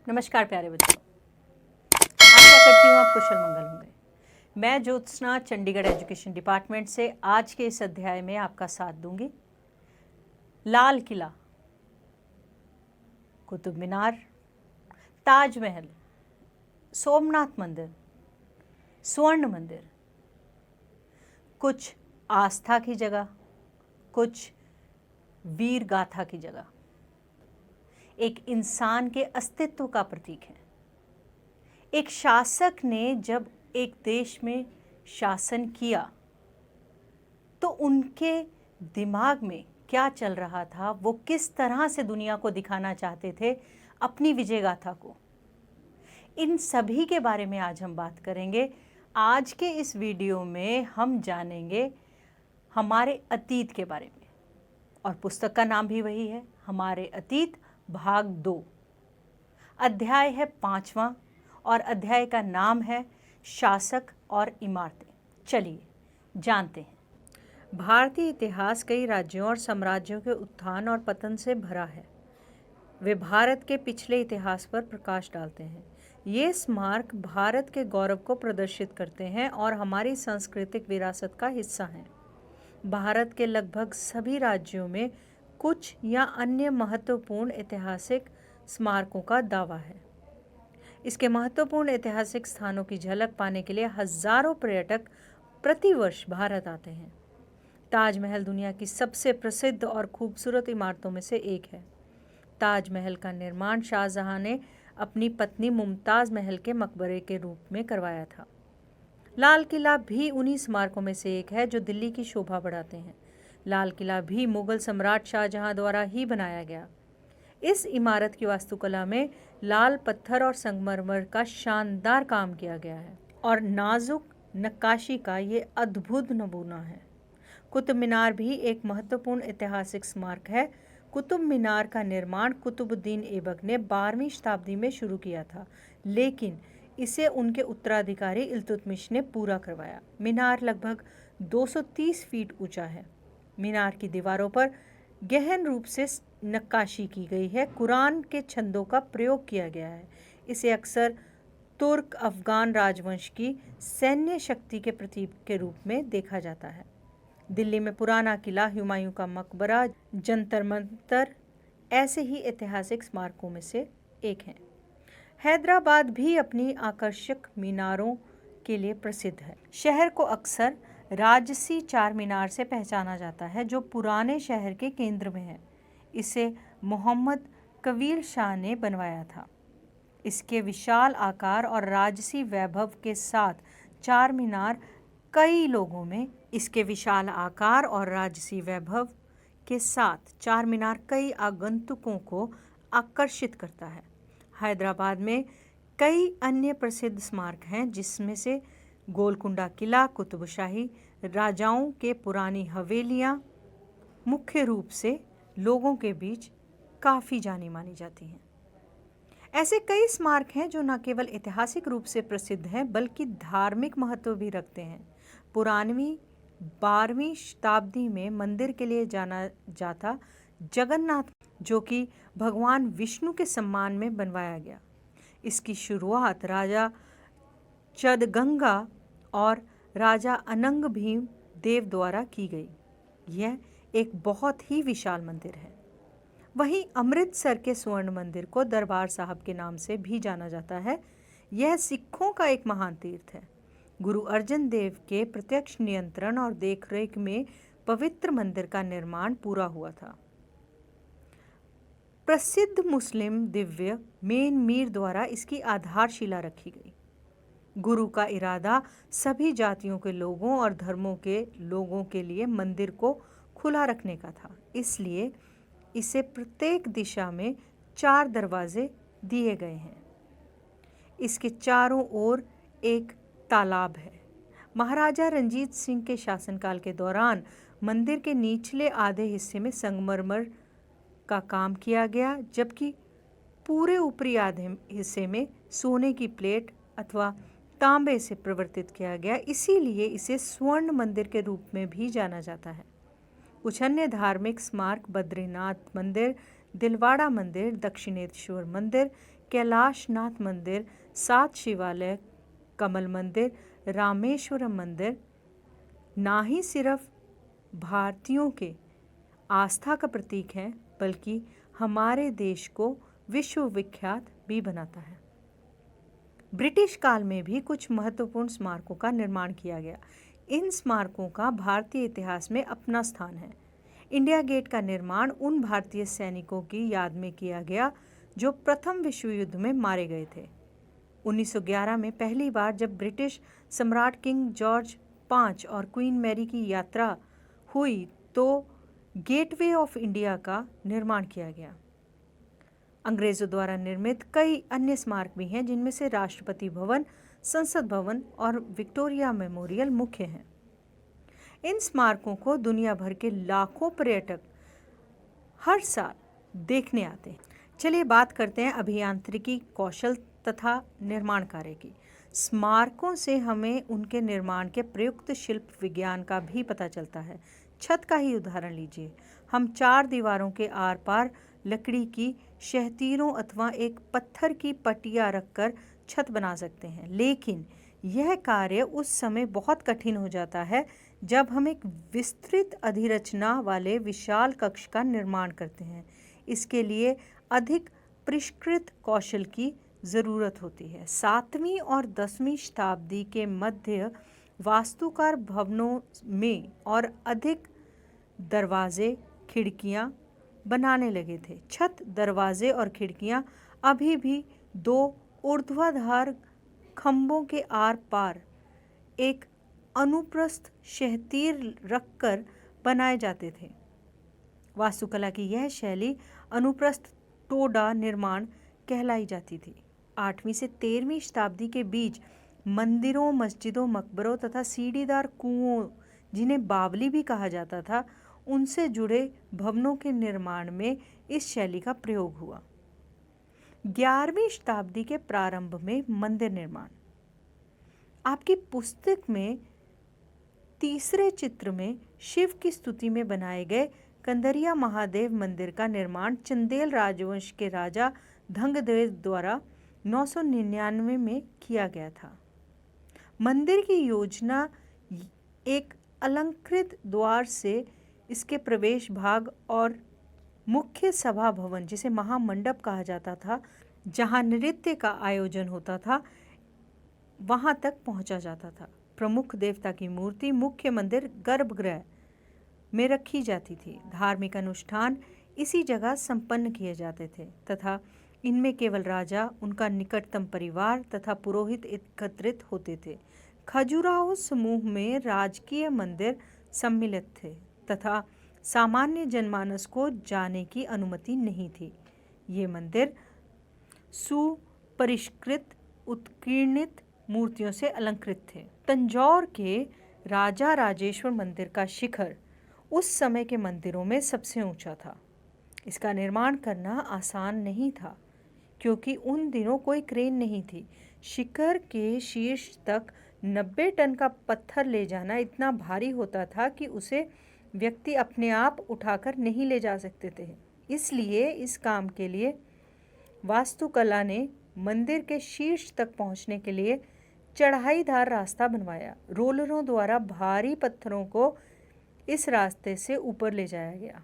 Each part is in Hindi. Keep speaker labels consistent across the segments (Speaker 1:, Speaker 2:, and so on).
Speaker 1: नमस्कार प्यारे बच्चों, आशा करती हूँ आप कुशल मंगल होंगे। मैं ज्योत्सना चंडीगढ़ एजुकेशन डिपार्टमेंट से आज के इस अध्याय में आपका साथ दूंगी। लाल किला, कुतुब मीनार, ताजमहल, सोमनाथ मंदिर, स्वर्ण मंदिर, कुछ आस्था की जगह, कुछ वीर गाथा की जगह, एक इंसान के अस्तित्व का प्रतीक है। एक शासक ने जब एक देश में शासन किया तो उनके दिमाग में क्या चल रहा था, वो किस तरह से दुनिया को दिखाना चाहते थे अपनी विजय गाथा को, इन सभी के बारे में आज हम बात करेंगे। आज के इस वीडियो में हम जानेंगे हमारे अतीत के बारे में, और पुस्तक का नाम भी वही है, हमारे अतीत भाग 2। अध्याय है 5वां और अध्याय का नाम है शासक और इमारतें। चलिए जानते हैं। भारतीय इतिहास कई राज्यों और साम्राज्यों के उत्थान और पतन से भरा है। वे भारत के पिछले इतिहास पर प्रकाश डालते हैं। ये स्मारक भारत के गौरव को प्रदर्शित करते हैं और हमारी सांस्कृतिक विरासत का हिस्सा हैं। भारत के लगभग सभी राज्यों में कुछ या अन्य महत्वपूर्ण ऐतिहासिक स्मारकों का दावा है। इसके महत्वपूर्ण ऐतिहासिक स्थानों की झलक पाने के लिए हजारों पर्यटक प्रतिवर्ष भारत आते हैं। ताजमहल दुनिया की सबसे प्रसिद्ध और खूबसूरत इमारतों में से एक है। ताजमहल का निर्माण शाहजहां ने अपनी पत्नी मुमताज महल के मकबरे के रूप में करवाया था। लाल किला भी उन्हीं स्मारकों में से एक है जो दिल्ली की शोभा बढ़ाते हैं। लाल किला भी मुगल सम्राट शाहजहां द्वारा ही बनाया गया। इस इमारत की वास्तुकला में लाल पत्थर और संगमरमर का शानदार काम किया गया है और नाजुक नक्काशी का ये अद्भुत नमूना है। कुतुब मीनार भी एक महत्वपूर्ण ऐतिहासिक स्मारक है। कुतुब मीनार का निर्माण कुतुबुद्दीन ऐबक ने 12वीं शताब्दी में शुरू किया था, लेकिन इसे उनके उत्तराधिकारी इल्तुतमिश ने पूरा करवाया। मीनार लगभग 230 फीट ऊंचा है। मीनार की दीवारों पर गहन रूप से नक्काशी की गई है। कुरान के छंदों का प्रयोग किया गया है। इसे अक्सर तुर्क अफगान राजवंश की सैन्य शक्ति के प्रतीक के रूप में देखा जाता है। दिल्ली में पुराना किला, हुमायूं का मकबरा, जंतर मंतर ऐसे ही ऐतिहासिक स्मारकों में से एक हैं। हैदराबाद भी अपनी आकर्षक मीनारों के लिए प्रसिद्ध है। शहर को अक्सर राजसी चार मीनार से पहचाना जाता है, जो पुराने शहर के केंद्र में है। इसे मोहम्मद कबीर शाह ने बनवाया था। इसके विशाल आकार और राजसी वैभव के साथ चार मीनार कई लोगों में कई आगंतुकों को आकर्षित करता है। हैदराबाद में कई अन्य प्रसिद्ध स्मारक हैं, जिसमें से गोलकुंडा किला, कुतुबशाही राजाओं के पुरानी हवेलियां मुख्य रूप से लोगों के बीच काफ़ी जानी मानी जाती हैं। ऐसे कई स्मारक हैं जो न केवल ऐतिहासिक रूप से प्रसिद्ध हैं, बल्कि धार्मिक महत्व भी रखते हैं। पुरानी 12वीं शताब्दी में मंदिर के लिए जाना जाता जगन्नाथ, जो कि भगवान विष्णु के सम्मान में बनवाया गया। इसकी शुरुआत राजा चदगंगा और राजा अनंग भीम देव द्वारा की गई। यह एक बहुत ही विशाल मंदिर है। वहीं अमृतसर के स्वर्ण मंदिर को दरबार साहब के नाम से भी जाना जाता है। यह सिखों का एक महान तीर्थ है। गुरु अर्जन देव के प्रत्यक्ष नियंत्रण और देखरेख में पवित्र मंदिर का निर्माण पूरा हुआ था। प्रसिद्ध मुस्लिम दिव्य मेन मीर द्वारा इसकी आधारशिला रखी गई। गुरु का इरादा सभी जातियों के लोगों और धर्मों के लोगों के लिए मंदिर को खुला रखने का था, इसलिए इसे प्रत्येक दिशा में 4 दरवाजे दिए गए हैं। इसके चारों ओर एक तालाब है। महाराजा रंजीत सिंह के शासनकाल के दौरान मंदिर के निचले आधे हिस्से में संगमरमर का काम किया गया, जबकि पूरे ऊपरी आधे हिस्से में सोने की प्लेट अथवा तांबे से प्रवर्तित किया गया। इसीलिए इसे स्वर्ण मंदिर के रूप में भी जाना जाता है। कुछ अन्य धार्मिक स्मारक बद्रीनाथ मंदिर, दिलवाड़ा मंदिर, दक्षिणेश्वर मंदिर, कैलाशनाथ मंदिर, 7 शिवालय, कमल मंदिर, रामेश्वरम मंदिर ना ही सिर्फ भारतीयों के आस्था का प्रतीक है बल्कि हमारे देश को विश्व विख्यात भी बनाता है। ब्रिटिश काल में भी कुछ महत्वपूर्ण स्मारकों का निर्माण किया गया। इन स्मारकों का भारतीय इतिहास में अपना स्थान है। इंडिया गेट का निर्माण उन भारतीय सैनिकों की याद में किया गया जो प्रथम विश्व युद्ध में मारे गए थे। 1911 में पहली बार जब ब्रिटिश सम्राट किंग जॉर्ज V और क्वीन मैरी की यात्रा हुई तो गेटवे ऑफ इंडिया का निर्माण किया गया। अंग्रेजों द्वारा निर्मित कई अन्य स्मारक भी हैं, जिनमें से राष्ट्रपति भवन, संसद भवन और विक्टोरिया मेमोरियल मुख्य हैं। इन स्मारकों को दुनिया भर के लाखों पर्यटक हर साल देखने आते हैं। चलिए बात करते हैं अभियांत्रिकी कौशल तथा निर्माण कार्य की। स्मारकों से हमें उनके निर्माण के प्रयुक्त शिल्प विज्ञान का भी पता चलता है। छत का ही उदाहरण लीजिए। हम 4 दीवारों के आर पार लकड़ी की शहतीरों अथवा एक पत्थर की पटिया रखकर छत बना सकते हैं, लेकिन यह कार्य उस समय बहुत कठिन हो जाता है जब हम एक विस्तृत अधिरचना वाले विशाल कक्ष का निर्माण करते हैं। इसके लिए अधिक परिष्कृत कौशल की ज़रूरत होती है। 7वीं और 10वीं शताब्दी के मध्य वास्तुकार भवनों में और अधिक दरवाजे, खिड़कियां बनाने लगे थे। छत, दरवाजे और खिड़कियां अभी भी 2 ऊर्ध्वाधर खंभों के आर पार एक अनुप्रस्थ शहतीर रखकर बनाए जाते थे। वास्तुकला की यह शैली अनुप्रस्थ टोडा निर्माण कहलाई जाती थी। 8वीं से 13वीं शताब्दी के बीच मंदिरों, मस्जिदों, मकबरों तथा सीढ़ीदार कुओं, जिन्हें बावली भी कहा जाता था, उनसे जुड़े भवनों के निर्माण में इस शैली का प्रयोग हुआ। 11वीं शताब्दी के प्रारंभ में मंदिर निर्माण। आपकी पुस्तक में तीसरे चित्र में शिव की स्तुति में बनाए गए कंदरिया महादेव मंदिर का निर्माण चंदेल राजवंश के राजा धंगदेव द्वारा 999 में किया गया था। मंदिर की योजना एक अलंकृत द्वार से इसके प्रवेश भाग और मुख्य सभा भवन, जिसे महामंडप कहा जाता था, जहां नृत्य का आयोजन होता था, वहां तक पहुंचा जाता था। प्रमुख देवता की मूर्ति मुख्य मंदिर गर्भगृह में रखी जाती थी। धार्मिक अनुष्ठान इसी जगह संपन्न किए जाते थे तथा इनमें केवल राजा, उनका निकटतम परिवार तथा पुरोहित एकत्रित होते थे। खजुराहो समूह में राजकीय मंदिर सम्मिलित थे तथा सामान्य जनमानस को जाने की अनुमति नहीं थी। ये मंदिर सुपरिष्कृत उत्कीर्णित मूर्तियों से अलंकृत थे। तंजौर के राजा राजेश्वर मंदिर का शिखर उस समय के मंदिरों में सबसे ऊंचा था। इसका निर्माण करना आसान नहीं था क्योंकि उन दिनों कोई क्रेन नहीं थी। शिखर के शीर्ष तक 90 टन का पत्थर ले जाना इतना भारी होता था कि उसे व्यक्ति अपने आप उठाकर नहीं ले जा सकते थे। इसलिए इस काम के लिए वास्तुकला ने मंदिर के शीर्ष तक पहुंचने के लिए चढ़ाईदार रास्ता बनवाया। रोलरों द्वारा भारी पत्थरों को इस रास्ते से ऊपर ले जाया गया।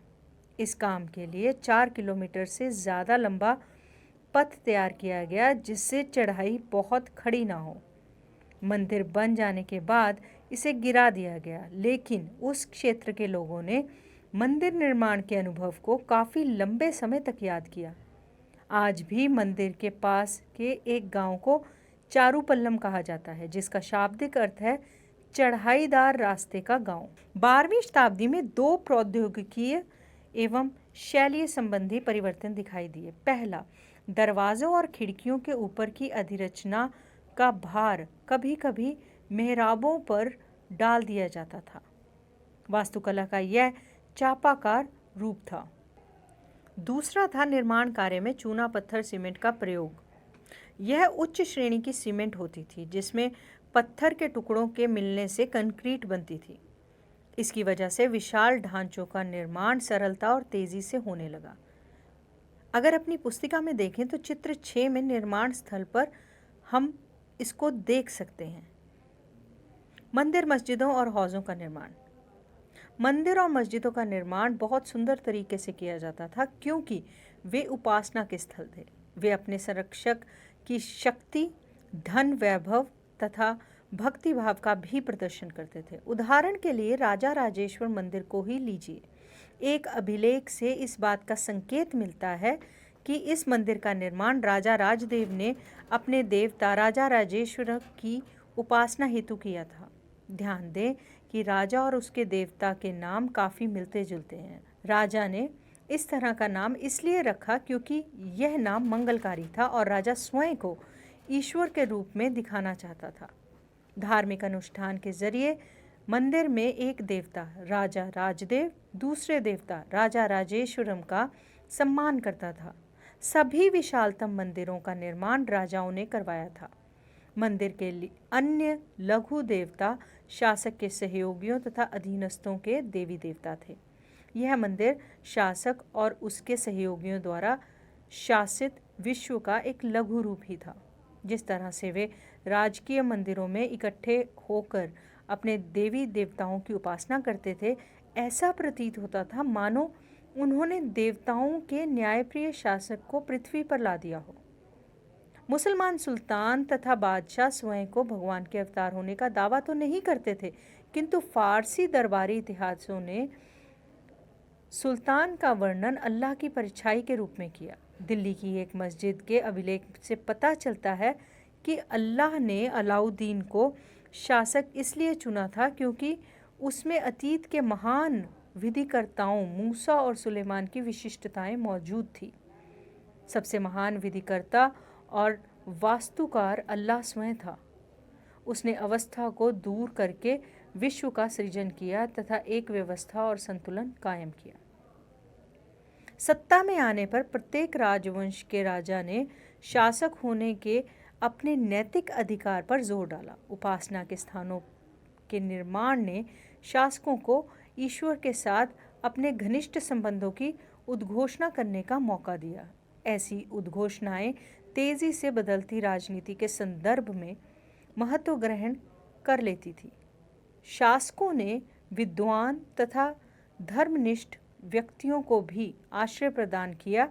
Speaker 1: इस काम के लिए 4 किलोमीटर से ज़्यादा लंबा पथ तैयार किया गया, जिससे चढ़ाई बहुत खड़ी ना हो। मंदिर बन जाने के बाद इसे गिरा दिया गया, लेकिन उस क्षेत्र के लोगों ने मंदिर निर्माण के अनुभव को काफ़ी लंबे समय तक याद किया। आज भी मंदिर के पास के एक गांव को चारूपल्लम कहा जाता है, जिसका शाब्दिक अर्थ है चढ़ाईदार रास्ते का गांव। 12वीं शताब्दी में 2 प्रौद्योगिकीय एवं शैलीय संबंधी परिवर्तन दिखाई दिए। पहला, दरवाजों और खिड़कियों के ऊपर की अधिरचना का भार कभी कभी मेहराबों पर डाल दिया जाता था। वास्तुकला का यह चापाकार रूप था। दूसरा था निर्माण कार्य में चूना पत्थर सीमेंट का प्रयोग। यह उच्च श्रेणी की सीमेंट होती थी, जिसमें पत्थर के टुकड़ों के मिलने से कंक्रीट बनती थी। इसकी वजह से विशाल ढांचों का निर्माण सरलता और तेजी से होने लगा। अगर अपनी पुस्तिका में देखें तो चित्र 6 में निर्माण स्थल पर हम इसको देख सकते हैं। मंदिर, मस्जिदों और हौजों का निर्माण। मंदिर और मस्जिदों का निर्माण बहुत सुंदर तरीके से किया जाता था क्योंकि वे उपासना के स्थल थे। वे अपने संरक्षक की शक्ति, धन, वैभव तथा भक्ति भाव का भी प्रदर्शन करते थे। उदाहरण के लिए राजा राजेश्वर मंदिर को ही लीजिए। एक अभिलेख से इस बात का संकेत मिलता है कि इस मंदिर का निर्माण राजा राजदेव ने अपने देवता राजा राजेश्वर की उपासना हेतु किया था। ध्यान दें कि राजा और उसके देवता के नाम काफ़ी मिलते जुलते हैं। राजा ने इस तरह का नाम इसलिए रखा क्योंकि यह नाम मंगलकारी था और राजा स्वयं को ईश्वर के रूप में दिखाना चाहता था। धार्मिक अनुष्ठान के जरिए मंदिर में एक देवता राजा राजदेव, दूसरे देवता राजा राजेश्वरम का सम्मान करता था। सभी विशालतम मंदिरों का निर्माण राजाओं ने करवाया था। मंदिर के अन्य लघु देवता शासक के सहयोगियों तथा अधीनस्थों के देवी देवता थे। यह मंदिर शासक और उसके सहयोगियों द्वारा शासित विश्व का एक लघु रूप ही था। जिस तरह से वे राजकीय मंदिरों में इकट्ठे होकर अपने देवी देवताओं की उपासना करते थे, ऐसा प्रतीत होता था मानो उन्होंने देवताओं के न्यायप्रिय शासक को पृथ्वी पर ला दिया हो। मुसलमान सुल्तान तथा बादशाह स्वयं को भगवान के अवतार होने का दावा तो नहीं करते थे, किंतु फारसी दरबारी इतिहासों ने सुल्तान का वर्णन अल्लाह की परछाई के रूप में किया। दिल्ली की एक मस्जिद के अभिलेख से पता चलता है कि अल्लाह ने अलाउद्दीन को शासक इसलिए चुना था क्योंकि उसमें अतीत के महान विधिकर्ताओं मूसा और सुलेमान की विशिष्टताएं मौजूद थी। सबसे महान विधिकर्ता और वास्तुकार अल्लाह स्वयं था। उसने अवस्था को दूर करके विश्व का सृजन किया तथा एक व्यवस्था और संतुलन कायम किया। सत्ता में आने पर प्रत्येक राजवंश के राजा ने शासक होने के अपने नैतिक अधिकार पर जोर डाला। उपासना के स्थानों के निर्माण ने शासकों को ईश्वर के साथ अपने घनिष्ठ संबंधों की उद्घोषणा करने का मौका दिया। ऐसी उद्घोषणाएं तेजी से बदलती राजनीति के संदर्भ में महत्व ग्रहण कर लेती थी। शासकों ने विद्वान तथा धर्मनिष्ठ व्यक्तियों को भी आश्रय प्रदान किया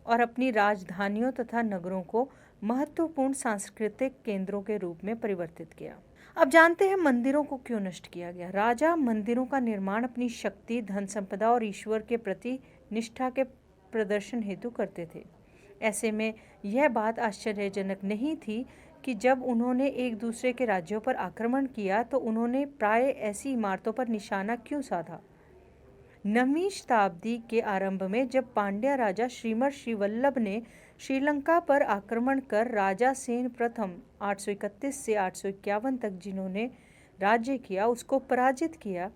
Speaker 1: और अपनी राजधानियों तथा नगरों को महत्वपूर्ण सांस्कृतिक केंद्रों के रूप में परिवर्तित किया। अब जानते हैं मंदिरों को क्यों नष्ट किया गया। राजा मंदिरों का निर्माण अपनी शक्ति, धन संपदा और ईश्वर के प्रति निष्ठा के प्रदर्शन हेतु करते थे। ऐसे में यह बात आश्चर्यजनक नहीं थी कि जब उन्होंने एक दूसरे के राज्यों पर आक्रमण किया तो उन्होंने प्राय ऐसी इमारतों पर निशाना क्यों साधा। 9वीं शताब्दी के आरंभ में जब पांड्या राजा श्रीमर श्रीवल्लभ ने श्रीलंका पर आक्रमण कर राजा सेन प्रथम 831 से 851 तक जिन्होंने राज्य किया उसको पराजित किया,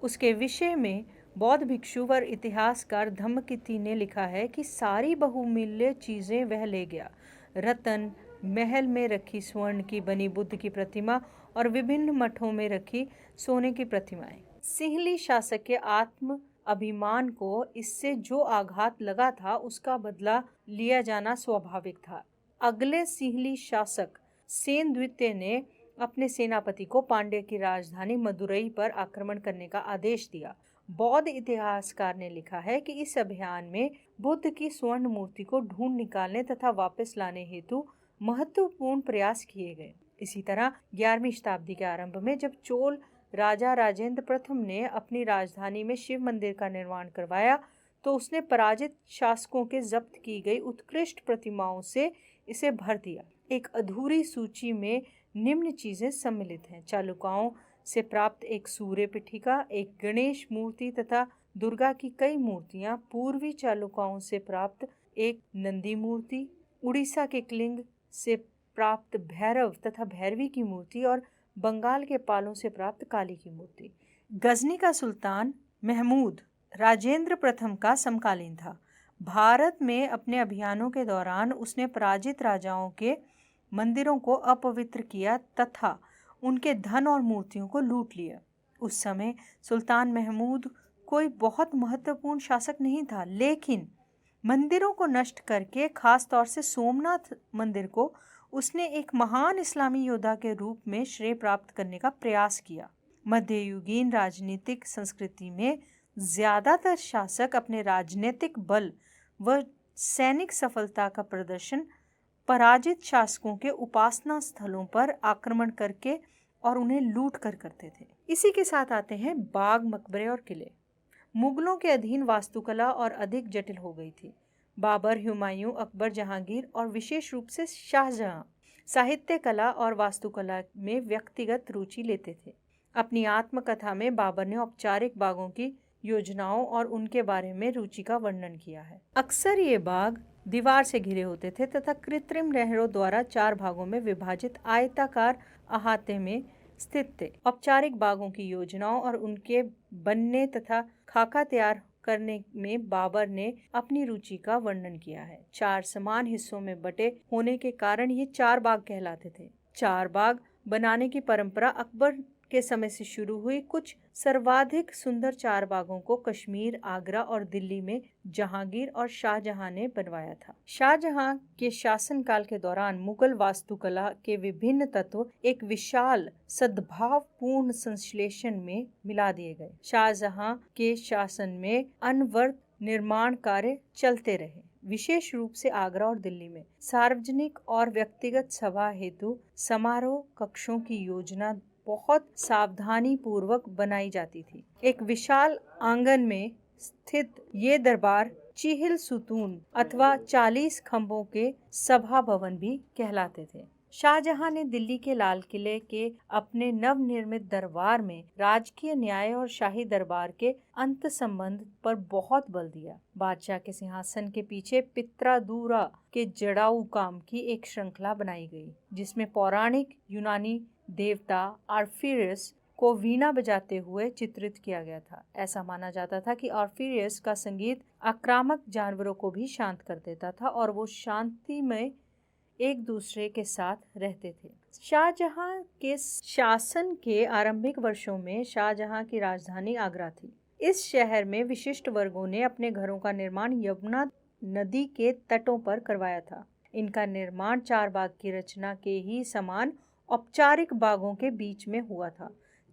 Speaker 1: उसके विषय में बौद्ध भिक्षु व इतिहासकार धम्मकित्ती ने लिखा है कि सारी बहुमूल्य चीज़ें वह ले गया, रतन, महल में रखी स्वर्ण की बनी बुद्ध की प्रतिमा और विभिन्न मठों में रखी सोने की प्रतिमाएं। सिंहली शासक के आत्म अभिमान को इससे जो आघात लगा था उसका बदला लिया जाना स्वाभाविक था। अगले सिंहली शासक सेन द्वितीय ने अपने सेनापति को पांड्य की राजधानी मदुरई पर आक्रमण करने का आदेश दिया। बौद्ध इतिहासकार ने लिखा है कि इस अभियान में बुद्ध की स्वर्ण मूर्ति को ढूंढ निकालने तथा वापस लाने हेतु महत्वपूर्ण प्रयास किए गए। इसी तरह 11वीं शताब्दी के आरंभ में जब चोल राजा राजेंद्र प्रथम ने अपनी राजधानी में शिव मंदिर का निर्माण करवाया तो उसने पराजित शासकों के जब्त की गई उत्कृष्ट प्रतिमाओं से इसे भर दिया। एक अधूरी सूची में निम्न चीजें सम्मिलित हैं: चालुक्यों से प्राप्त एक सूर्य पीठिका, एक गणेश मूर्ति तथा दुर्गा की कई मूर्तियां, पूर्वी चालुक्यों से प्राप्त एक नंदी मूर्ति, उड़ीसा के कलिंग से प्राप्त भैरव तथा भैरवी की मूर्ति और बंगाल के पालों से प्राप्त काली की मूर्ति। गजनी का सुल्तान महमूद राजेंद्र प्रथम का समकालीन था। भारत में अपने अभियानों के दौरान उसने पराजित राजाओं के मंदिरों को अपवित्र किया तथा उनके धन और मूर्तियों को लूट लिया। उस समय सुल्तान महमूद कोई बहुत महत्वपूर्ण शासक नहीं था, लेकिन मंदिरों को नष्ट करके, खास तौर से सोमनाथ मंदिर को, उसने एक महान इस्लामी योद्धा के रूप में श्रेय प्राप्त करने का प्रयास किया। मध्ययुगीन राजनीतिक संस्कृति में ज्यादातर शासक अपने राजनीतिक बल व सैनिक सफलता का प्रदर्शन पराजित शासकों के उपासना स्थलों पर आक्रमण करके और उन्हें लूट कर करते थे। इसी के साथ आते हैं बाग, मकबरे और किले। मुगलों के अधीन वास्तुकला और अधिक जटिल हो गई थी। बाबर, हुमायूं, अकबर, जहांगीर और विशेष रूप से शाहजहां साहित्य कला और वास्तुकला में व्यक्तिगत रुचि लेते थे। अपनी आत्मकथा में बाबर ने औपचारिक बागों की योजनाओं और उनके बारे में रुचि का वर्णन किया है। अक्सर ये बाग दीवार से घिरे होते थे तथा कृत्रिम नहरों द्वारा 4 भागों में विभाजित आयताकार अहाते में स्थित थे। औपचारिक बागों की योजनाओं और उनके बनने तथा खाका तैयार करने में बाबर ने अपनी रुचि का वर्णन किया है। 4 समान हिस्सों में बटे होने के कारण ये 4 बाग कहलाते थे। 4 बाग बनाने की परंपरा अकबर के समय से शुरू हुई। कुछ सर्वाधिक सुंदर 4 बागों को कश्मीर, आगरा और दिल्ली में जहांगीर और शाहजहां ने बनवाया था। शाहजहां के शासनकाल के दौरान मुगल वास्तुकला के विभिन्न तत्व एक विशाल सद्भावपूर्ण संश्लेषण में मिला दिए गए। शाहजहां के शासन में अनवरत निर्माण कार्य चलते रहे, विशेष रूप से आगरा और दिल्ली में। सार्वजनिक और व्यक्तिगत सभा हेतु समारोह कक्षों की योजना बहुत सावधानी पूर्वक बनाई जाती थी। एक विशाल आंगन में स्थित ये दरबार चिहिल सुतून अथवा 40 खंभों के सभा भवन भी कहलाते थे। शाहजहां ने दिल्ली के लाल किले के अपने नवनिर्मित दरबार में राजकीय न्याय और शाही दरबार के अंत संबंध पर बहुत बल दिया। बादशाह के सिंहासन के पीछे पित्रादूरा के जड़ाऊ काम की एक श्रृंखला बनाई गई, जिसमें पौराणिक यूनानी देवता ऑर्फियस को वीणा बजाते हुए चित्रित किया गया था। ऐसा माना जाता था कि ऑर्फियस का संगीत आक्रामक जानवरों को भी शांत कर देता था और वो शांति में एक दूसरे के साथ रहते थे। शाहजहां के शासन के आरंभिक वर्षों में शाहजहां की राजधानी आगरा थी। इस शहर में विशिष्ट वर्गों ने अपने घरों का निर्माण यमुना नदी के तटों पर करवाया था। इनका निर्माण 4 बाग की रचना के ही समान औपचारिक बागों के बीच में हुआ था।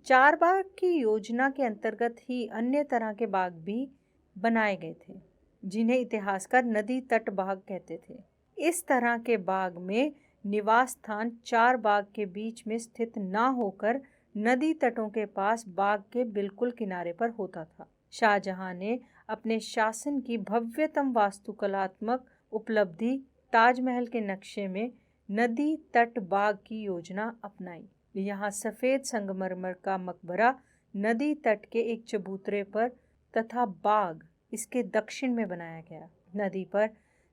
Speaker 1: 4 बाग की योजना के अंतर्गत ही अन्य तरह के बाग भी बनाए गए थे, जिन्हें इतिहासकार नदी तट बाग कहते थे। इस तरह के बाग में निवास स्थान 4 बाग के बीच में स्थित ना होकर नदी तटों के पास बाग के बिल्कुल किनारे पर होता था। शाहजहां ने अपने शासन की भव्यतम वास्तुकलात्मक उपलब्धि ताजमहल के नक्शे में नदी तट बाग की योजना अपनाई। यहाँ सफेद संगमरमर का मकबरा नदी तट के एक चबूतरे पर तथा बाग इसके दक्षिण में बनाया गया। नदी पर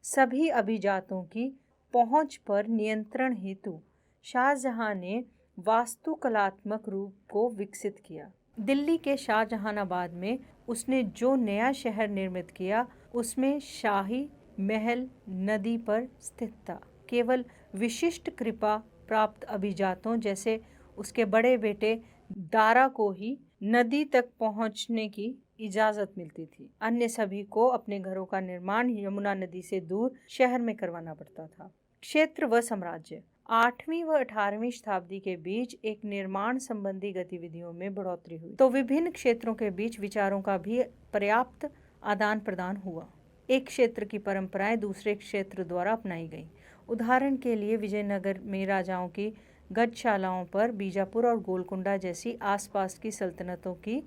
Speaker 1: सभी अभिजातों की पहुंच पर नियंत्रण हेतु शाहजहां ने वास्तुकलात्मक रूप को विकसित किया। दिल्ली के शाहजहानाबाद में उसने जो नया शहर निर्मित किया, उसमें शाही महल नदी पर स्थित था। केवल विशिष्ट कृपा प्राप्त अभिजातों जैसे उसके बड़े बेटे दारा को ही नदी तक पहुंचने की इजाजत मिलती थी। अन्य सभी को अपने घरों का निर्माण यमुना नदी से दूर शहर में करवाना पड़ता था। क्षेत्र व साम्राज्य। 8वीं व 18वीं शताब्दी के बीच एक निर्माण संबंधी गतिविधियों में बढ़ोतरी हुई, तो विभिन्न क्षेत्रों के बीच विचारों का भी पर्याप्त आदान प्रदान हुआ। एक क्षेत्र की परंपराएं दूसरे क्षेत्र द्वारा अपनाई गई। उदाहरण के लिए विजयनगर में राजाओं की गजशालाओं पर बीजापुर और गोलकुंडा जैसी आसपास की सल्तनतों की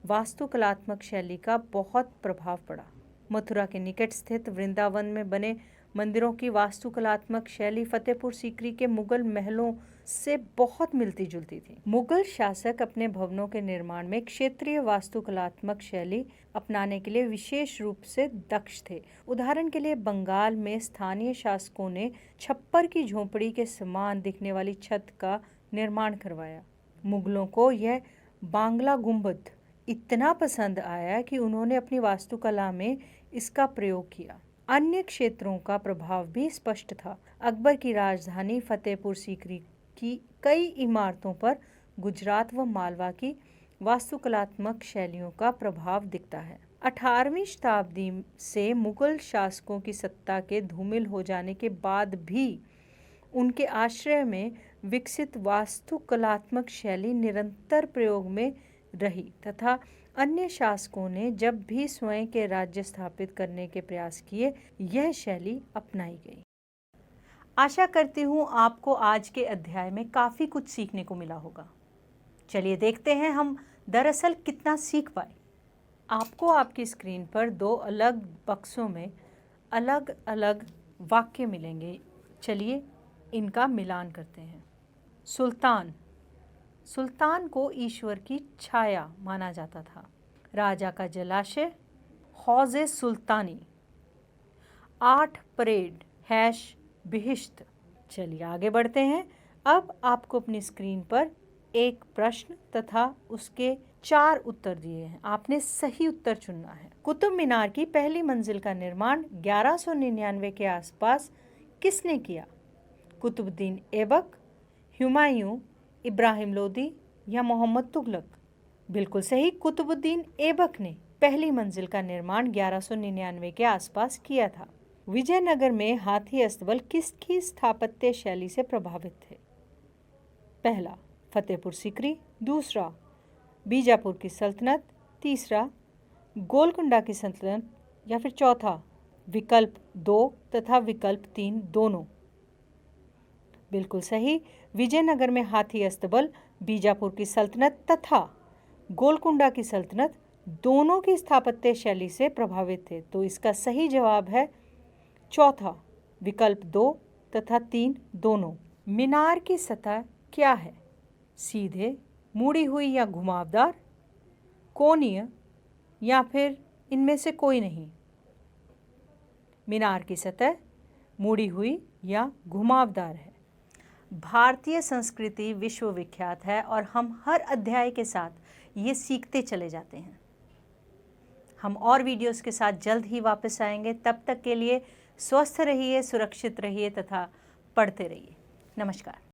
Speaker 1: वास्तुकलात्मक शैली का बहुत प्रभाव पड़ा। मथुरा के निकट स्थित वृंदावन में बने मंदिरों की वास्तुकलात्मक शैली फतेहपुर सीकरी के मुगल महलों से बहुत मिलती जुलती थी। मुगल शासक अपने भवनों के निर्माण में क्षेत्रीय वास्तुकलात्मक शैली अपनाने के लिए विशेष रूप से दक्ष थे। उदाहरण के लिए बंगाल में स्थानीय शासकों ने छप्पर की झोपड़ी के समान दिखने वाली छत का निर्माण करवाया। मुगलों को यह बांग्ला गुंबद इतना पसंद आया कि उन्होंने अपनी वास्तुकला में इसका प्रयोग किया। अन्य क्षेत्रों का प्रभाव भी स्पष्ट था। अकबर की राजधानी फतेहपुर सीकरी की कई इमारतों पर गुजरात व मालवा की वास्तुकलात्मक शैलियों का प्रभाव दिखता है। 18वीं शताब्दी से मुगल शासकों की सत्ता के धूमिल हो जाने के बाद भी उनके आश्रय में विकसित वास्तुकलात्मक शैली निरंतर प्रयोग में रही तथा अन्य शासकों ने जब भी स्वयं के राज्य स्थापित करने के प्रयास किए यह शैली अपनाई गई। आशा करती हूँ आपको आज के अध्याय में काफ़ी कुछ सीखने को मिला होगा। चलिए देखते हैं हम दरअसल कितना सीख पाए। आपको आपकी स्क्रीन पर 2 अलग बक्सों में अलग अलग वाक्य मिलेंगे। चलिए इनका मिलान करते हैं। सुल्तान, सुल्तान को ईश्वर की छाया माना जाता था। राजा का जलाशय, हौज़े सुल्तानी। 8 परेड, बिहिश्त। चलिए आगे बढ़ते हैं। अब आपको अपनी स्क्रीन पर एक प्रश्न तथा उसके 4 उत्तर दिए हैं। आपने सही उत्तर चुनना है। कुतुब मीनार की पहली मंजिल का निर्माण 1199 के आसपास किसने किया? कुतुबुद्दीन ऐबक, हुमायूं, इब्राहिम लोदी या मोहम्मद तुगलक? बिल्कुल सही, कुतुबुद्दीन ऐबक ने पहली मंजिल का निर्माण 1199 के आसपास किया था। विजयनगर में हाथी अस्तबल किसकी स्थापत्य शैली से प्रभावित थे? पहला फतेहपुर सीकरी, दूसरा बीजापुर की सल्तनत, तीसरा गोलकुंडा की सल्तनत या फिर चौथा विकल्प 2 तथा विकल्प 3 दोनों? बिल्कुल सही, विजयनगर में हाथी अस्तबल बीजापुर की सल्तनत तथा गोलकुंडा की सल्तनत दोनों की स्थापत्य शैली से प्रभावित थे। तो इसका सही जवाब है चौथा विकल्प 2 तथा 3 दोनों। मीनार की सतह क्या है? सीधे, मुड़ी हुई या घुमावदार, कोणीय या फिर इनमें से कोई नहीं? मीनार की सतह मुड़ी हुई या घुमावदार है। भारतीय संस्कृति विश्वविख्यात है और हम हर अध्याय के साथ ये सीखते चले जाते हैं। हम और वीडियोस के साथ जल्द ही वापस आएंगे। तब तक के लिए स्वस्थ रहिए, सुरक्षित रहिए तथा पढ़ते रहिए। नमस्कार।